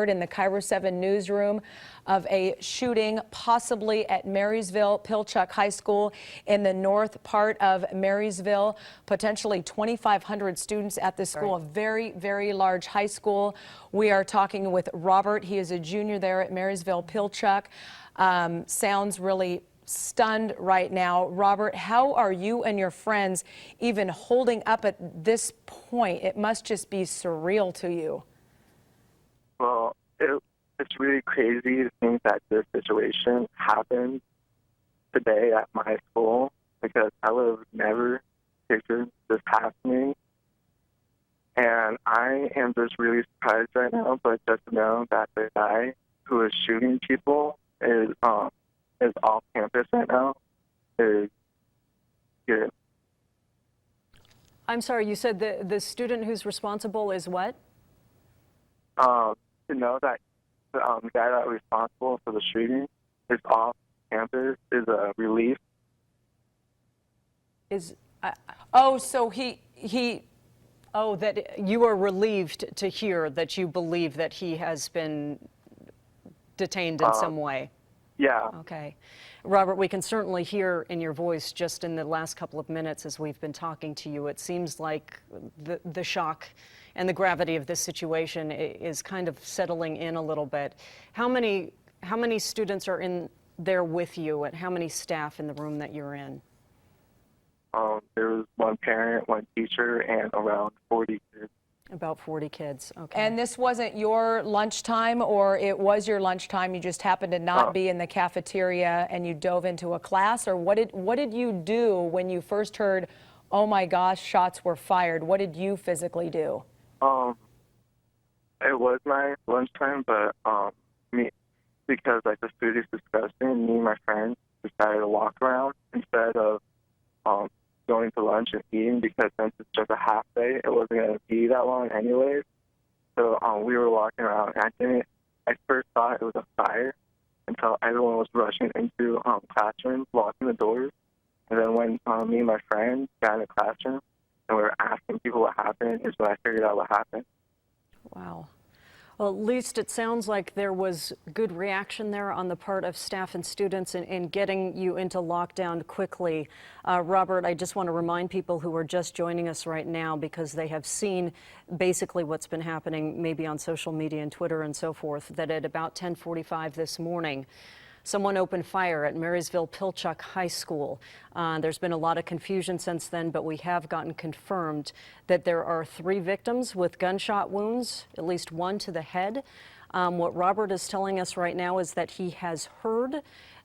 heard in the Cairo 7 newsroom of a shooting possibly at Marysville Pilchuck High School in the north part of Marysville. Potentially 2,500 students at this school, a very, very large high school. We are talking with Robert. He is a junior there at Marysville Pilchuck. Sounds really stunned right now. Robert, how are you and your friends even holding up at this point? It must just be surreal to you. Well, it's really crazy to think that this situation happened today at my school, because I would have never pictured this happening. And I am just really surprised right now, but just to know that the guy who is shooting people is off campus right now is good. I'm sorry, you said the student who's responsible is what? To know that the guy that was responsible for the shooting is off campus is a relief. That you are relieved to hear that you believe that he has been detained in some way. Yeah. Okay. Robert, we can certainly hear in your voice just in the last couple of minutes as we've been talking to you, it seems like the shock and the gravity of this situation is kind of settling in a little bit. How many students are in there with you, and how many staff in the room that you're in? There was one parent, one teacher, and around 40 kids. About 40 kids, okay. And this wasn't your lunchtime, or it was your lunchtime, you just happened to not be in the cafeteria and you dove into a class? Or what did you do when you first heard, oh my gosh, shots were fired? What did you physically do? It was my lunchtime, but because like the food is disgusting, me and my friends decided to walk around instead of going to lunch and eating, because since it's just a half day, it wasn't going to be that long anyways. So we were walking around, and I first thought it was a fire until everyone was rushing into classrooms, locking the doors. And then when me and my friend got in the classroom and we were asking people what happened, is when I figured out what happened. Wow. Well, at least it sounds like there was good reaction there on the part of staff and students in getting you into lockdown quickly. Robert, I just want to remind people who are just joining us right now, because they have seen basically what's been happening maybe on social media and Twitter and so forth, that at about 10:45 this morning, someone opened fire at Marysville Pilchuck High School. There's been a lot of confusion since then, but we have gotten confirmed that there are 3 victims with gunshot wounds, at least 1 to the head. What Robert is telling us right now is that he has heard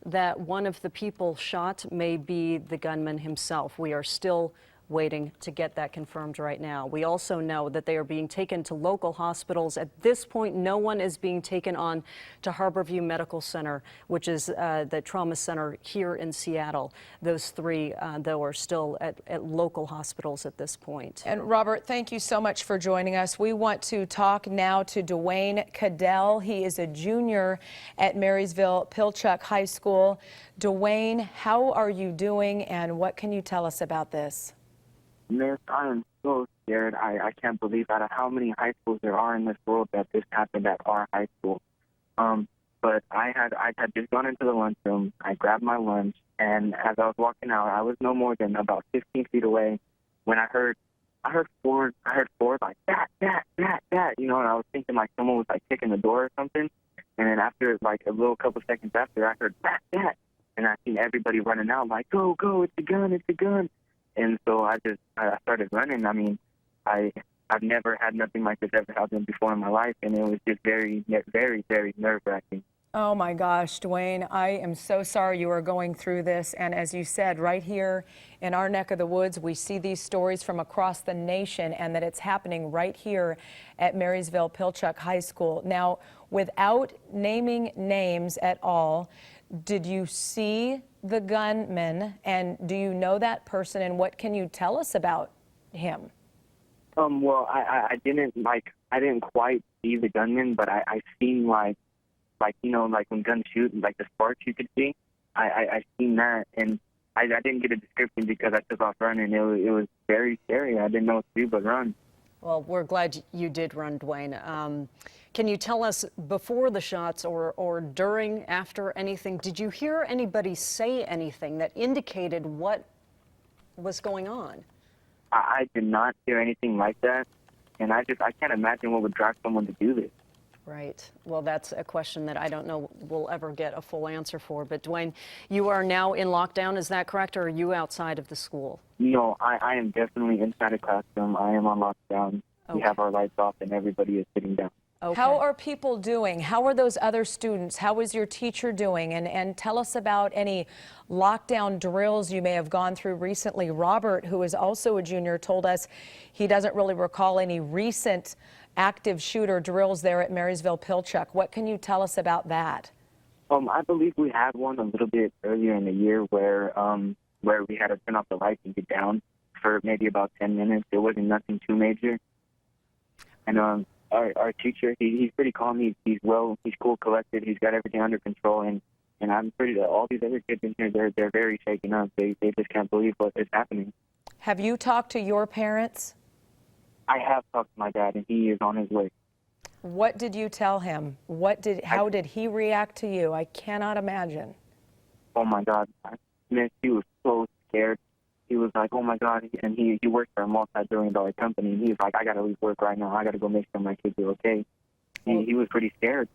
that one of the people shot may be the gunman himself. We are still waiting to get that confirmed right now. We also know that they are being taken to local hospitals. At this point, no one is being taken on to Harborview Medical Center, which is the trauma center here in Seattle. Those 3, though, are still at local hospitals at this point. And Robert, thank you so much for joining us. We want to talk now to Dwayne Goodell. He is a junior at Marysville Pilchuck High School. Dwayne, how are you doing, and what can you tell us about this? Miss, I am so scared. I can't believe out of how many high schools there are in this world that this happened at our high school. But I had just gone into the lunchroom. I grabbed my lunch, and as I was walking out, I was no more than about 15 feet away when I heard four like that, you know, and I was thinking like someone was like kicking the door or something. And then after like a little couple seconds after, I heard that, and I seen everybody running out like, go, it's a gun, it's a gun. And so I started running. I mean, I've never had nothing like this ever happen before in my life, and it was just very, very, very nerve-wracking. Oh my gosh, Dwayne, I am so sorry you are going through this. And as you said, right here in our neck of the woods, we see these stories from across the nation, and that it's happening right here at Marysville Pilchuck High School. Now, without naming names at all, did you see the gunman, and do you know that person, and what can you tell us about him? Well, I didn't quite see the gunman, but I seen like you know, like when guns shoot, like the sparks you could see. I seen that, and I didn't get a description because I took off running. It was very scary. I didn't know what to do but run. Well, we're glad you did run, Dwayne. Can you tell us before the shots or during, after anything, did you hear anybody say anything that indicated what was going on? I did not hear anything like that, and I can't imagine what would drive someone to do this. Right. Well, that's a question that I don't know we'll ever get a full answer for. But Dwayne, you are now in lockdown, is that correct, or are you outside of the school? No, I am definitely inside a classroom. I am on lockdown. We have our lights off, and everybody is sitting down. Okay. How are people doing? How are those other students? How is your teacher doing? And tell us about any lockdown drills you may have gone through recently. Robert, who is also a junior, told us he doesn't really recall any recent active shooter drills there at Marysville Pilchuck. What can you tell us about that? I believe we had one a little bit earlier in the year where we had to turn off the lights and get down for maybe about 10 minutes. It wasn't nothing too major. And our teacher, he's pretty calm. He's cool, collected. He's got everything under control. And I'm all these other kids in here, they're very shaken up. They just can't believe what is happening. Have you talked to your parents? I have talked to my dad, and he is on his way. What did you tell him? How did he react to you? I cannot imagine. Oh my God, he was so scared. He was like, oh my God, and he works for a multi-billion-dollar company, and he was like, I got to leave work right now. I got to go make sure my kids are okay. And he was pretty scared.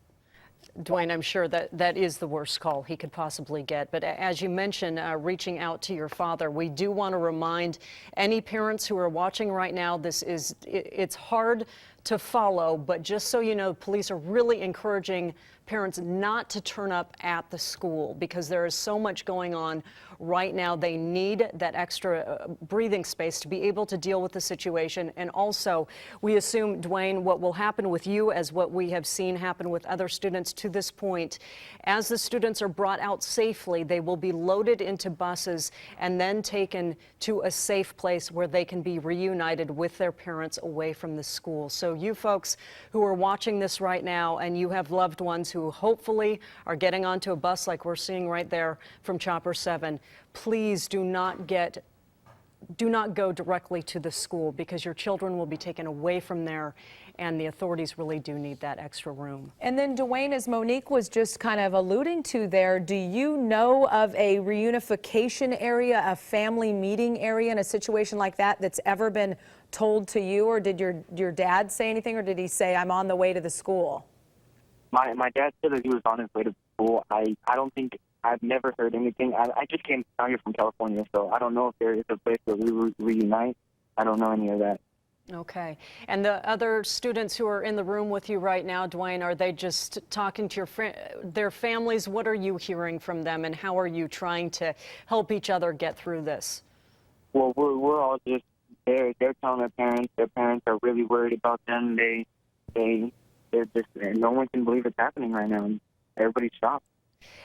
Dwayne, I'm sure that is the worst call he could possibly get. But as you mentioned, reaching out to your father, we do want to remind any parents who are watching right now, it's hard to follow, but just so you know, police are really encouraging parents not to turn up at the school because there is so much going on right now. They need that extra breathing space to be able to deal with the situation. And also, we assume, Dwayne, what will happen with you, as what we have seen happen with other students to this point, as the students are brought out safely, they will be loaded into buses and then taken to a safe place where they can be reunited with their parents away from the school. So you folks who are watching this right now and you have loved ones who hopefully are getting onto a bus like we're seeing right there from Chopper 7, please do not go directly to the school because your children will be taken away from there, and the authorities really do need that extra room. And then, Dwayne, as Monique was just kind of alluding to there, do you know of a reunification area, a family meeting area in a situation like that that's ever been told to you? Or did your dad say anything, or did he say, I'm on the way to the school? My dad said that he was on his way to school. I've never heard anything. I just came down here from California, so I don't know if there is a place where we reunite. I don't know any of that. Okay. And the other students who are in the room with you right now, Dwayne, are they just talking to their families? What are you hearing from them, and how are you trying to help each other get through this? Well, we're all just there. They're telling their parents. Their parents are really worried about them. They're just, no one can believe it's happening right now. Everybody's shocked.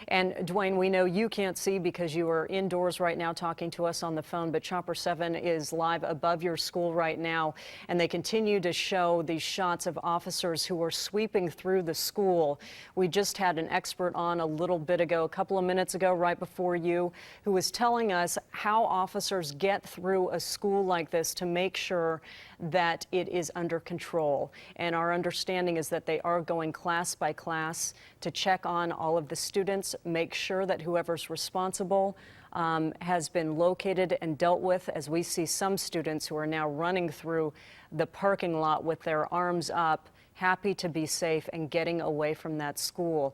And Dwayne, we know you can't see because you are indoors right now talking to us on the phone, but Chopper 7 is live above your school right now, and they continue to show these shots of officers who are sweeping through the school. We just had an expert on a little bit ago, a couple of minutes ago, right before you, who was telling us how officers get through a school like this to make sure that it is under control. And our understanding is that they are going class by class to check on all of the students, make sure that whoever's responsible has been located and dealt with, as we see some students who are now running through the parking lot with their arms up, happy to be safe and getting away from that school.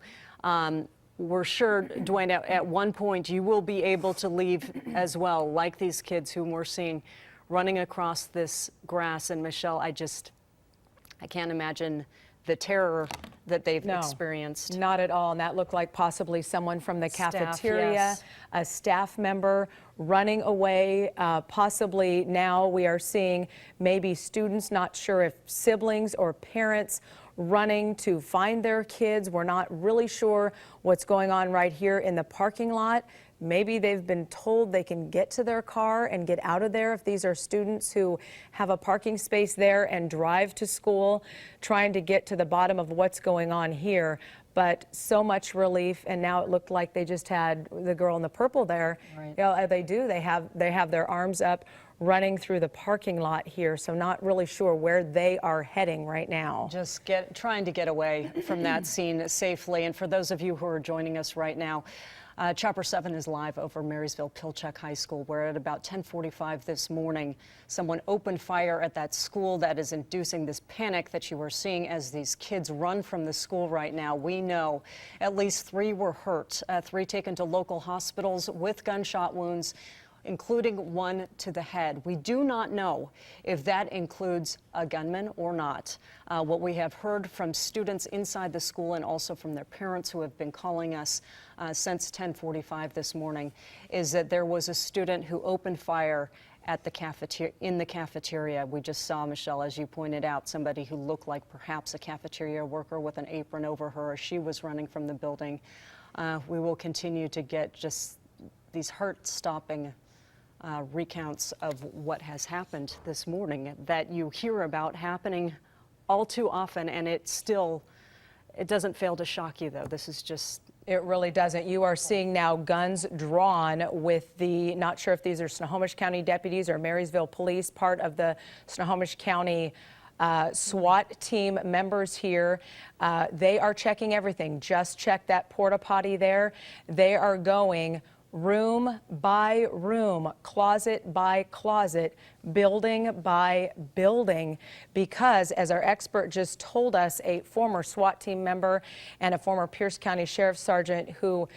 We're sure, Dwayne, at one point you will be able to leave as well, like these kids whom we're seeing running across this grass. And Michelle, I can't imagine the terror that they've experienced. Not at all. And that looked like possibly someone from the cafeteria, yes. A staff member running away. Possibly now we are seeing maybe students, not sure if siblings or parents, running to find their kids. We're not really sure what's going on right here in the parking lot. Maybe they've been told they can get to their car and get out of there if these are students who have a parking space there and drive to school, trying to get to the bottom of what's going on here. But so much relief, and now it looked like they just had the girl in the purple there. Right. You know, they do. They have their arms up, running through the parking lot here, so not really sure where they are heading right now. Just trying to get away from that scene safely. And for those of you who are joining us right now, Chopper 7 is live over Marysville Pilchuck High School, where at about 10:45 this morning, someone opened fire at that school that is inducing this panic that you are seeing as these kids run from the school right now. We know at least 3 were hurt, 3 taken to local hospitals with gunshot wounds, including 1 to the head. We do not know if that includes a gunman or not. What we have heard from students inside the school and also from their parents who have been calling us since 10:45 this morning is that there was a student who opened fire at the in the cafeteria. We just saw, Michelle, as you pointed out, somebody who looked like perhaps a cafeteria worker with an apron over her as she was running from the building. We will continue to get just these heart-stopping recounts of what has happened this morning that you hear about happening all too often, and it doesn't fail to shock you, though. This is just... It really doesn't. You are seeing now guns drawn with not sure if these are Snohomish County deputies or Marysville police, part of the Snohomish County SWAT team members here. They are checking everything. Just check that porta potty there. They are going room by room, closet by closet, building by building, because as our expert just told us, a former SWAT team member and a former Pierce County Sheriff's Sergeant who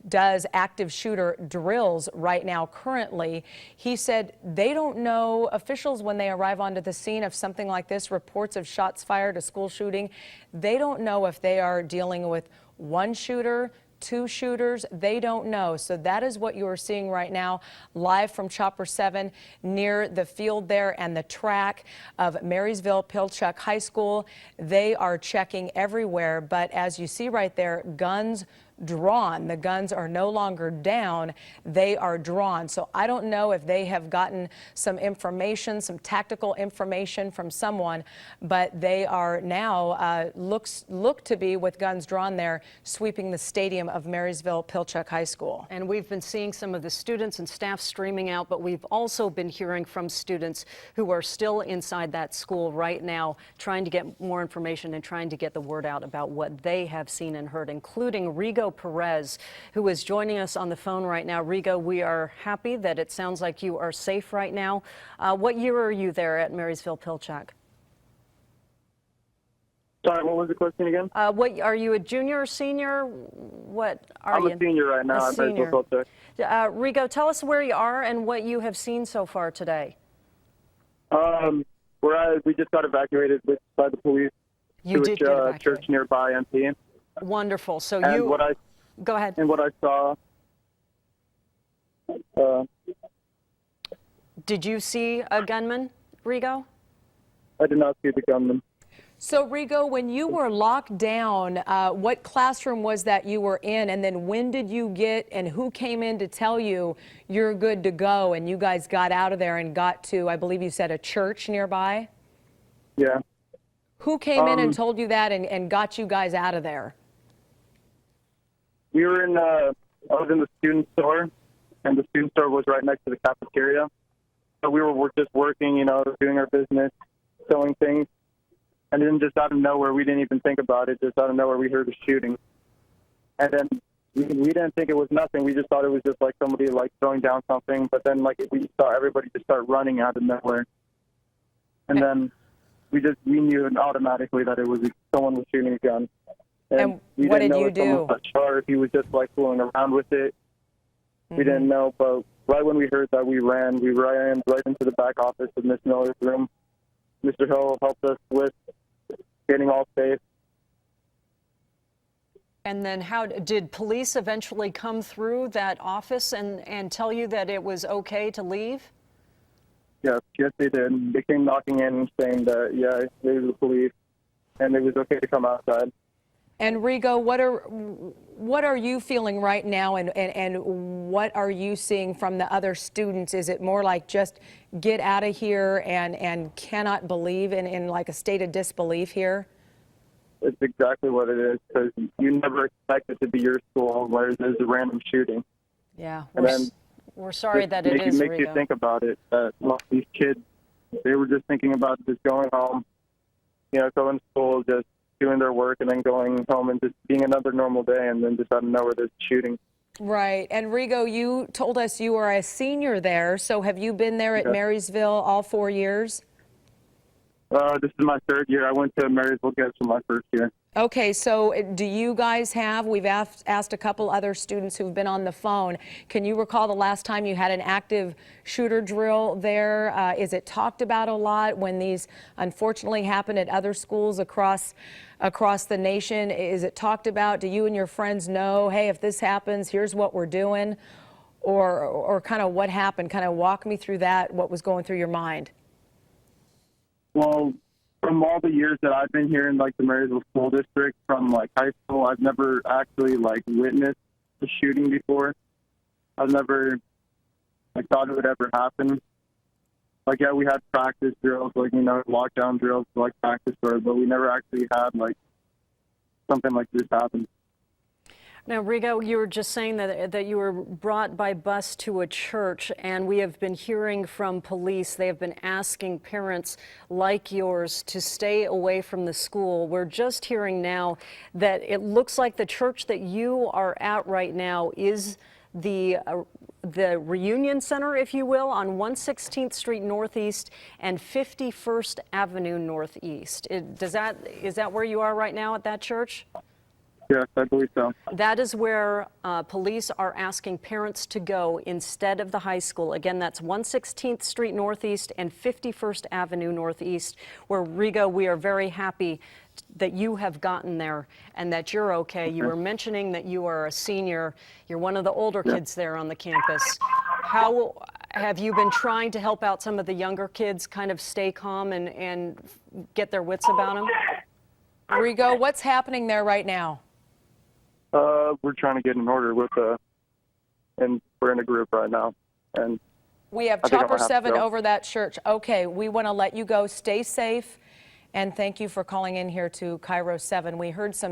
does active shooter drills right now currently, he said they don't know, officials when they arrive onto the scene of something like this, reports of shots fired, a school shooting, they don't know if they are dealing with one shooter, 2 shooters, they don't know. So that is what you are seeing right now, live from Chopper 7 near the field there and the track of Marysville Pilchuck High School. They are checking everywhere, but as you see right there, guns drawn. The guns are no longer down, they are drawn. So I don't know if they have gotten some information, some tactical information from someone, but they are now look to be with guns drawn there, sweeping the stadium of Marysville Pilchuck High School. And we've been seeing some of the students and staff streaming out, but we've also been hearing from students who are still inside that school right now, trying to get more information and trying to get the word out about what they have seen and heard, including Rigo Perez, who is joining us on the phone right now. Rigo, we are happy that it sounds like you are safe right now. What year are you there at Marysville Pilchuck? Sorry, what was the question again? What are you, a junior or senior? What are you? I'm a senior right now at Marysville Pilchuck. Rigo, tell us where you are and what you have seen so far today. We just got evacuated by the police to a church nearby, MP. Wonderful. So go ahead. And what I saw. Did you see a gunman, Rigo? I did not see the gunman. So Rigo, when you were locked down, what classroom was that you were in, and then when did you get, and who came in to tell you you're good to go, and you guys got out of there and got to, I believe you said, a church nearby? Yeah. Who came in and told you that and got you guys out of there? We were I was in the student store, and the student store was right next to the cafeteria. So we were just working, doing our business, selling things. And then just out of nowhere, we didn't even think about it. Just out of nowhere, we heard a shooting. And then we didn't think it was nothing. We just thought it was just like somebody throwing down something. But then we saw everybody just start running out of nowhere. And then we knew automatically that someone was shooting a gun. And what did you do? Or if he was just fooling around with it. Mm-hmm. We didn't know, but right when we heard that, we ran right into the back office of Miss Miller's room. Mr. Hill helped us with getting all safe. And then how did police eventually come through that office and tell you that it was okay to leave? Yes, they did. They came knocking in saying that, yeah, they were the police, and it was okay to come outside. And Rigo, what are you feeling right now, and what are you seeing from the other students? Is it more like just get out of here and cannot believe in like a state of disbelief here? It's exactly what it is, because you never expect it to be your school where there's a random shooting. Yeah. And then We're sorry that it is, makes you Rigo. think about it. That a lot of these kids, they were just thinking about just going home, going to school, just doing their work, and then going home and just being another normal day, and then just out of nowhere there's a shooting. Right. And Rigo, you told us you are a senior there. So have you been there at Yes. Marysville all 4 years? This is my third year. I went to Marysville Guest for my first year. Okay, so do you guys have, we've asked a couple other students who've been on the phone, can you recall the last time you had an active shooter drill there? Is it talked about a lot when these unfortunately happen at other schools across the nation? Is it talked about? Do you and your friends know, hey, if this happens, here's what we're doing? Or kind of what happened? Kind of walk me through that, what was going through your mind? Well, from all the years that I've been here in the Marysville School District, from high school, I've never actually witnessed a shooting before. I've never thought it would ever happen. Yeah, we had practice drills, lockdown drills, practice for it, but we never actually had something like this happen. Now, Rigo, you were just saying that you were brought by bus to a church, and we have been hearing from police. They have been asking parents like yours to stay away from the school. We're just hearing now that it looks like the church that you are at right now is the reunion center, if you will, on 116th Street Northeast and 51st Avenue Northeast. Is that where you are right now at that church? Yes, I believe so. That is where police are asking parents to go instead of the high school. Again, that's 116th Street Northeast and 51st Avenue Northeast, where, Rigo, we are very happy that you have gotten there and that you're okay. You were mentioning that you are a senior. You're one of the older kids there on the campus. How have you been trying to help out some of the younger kids kind of stay calm and get their wits about them? Rigo, what's happening there right now? We're trying to get in order and we're in a group right now. And we have Chopper 7 over that church. Okay, we want to let you go. Stay safe, and thank you for calling in here to Cairo 7. We heard some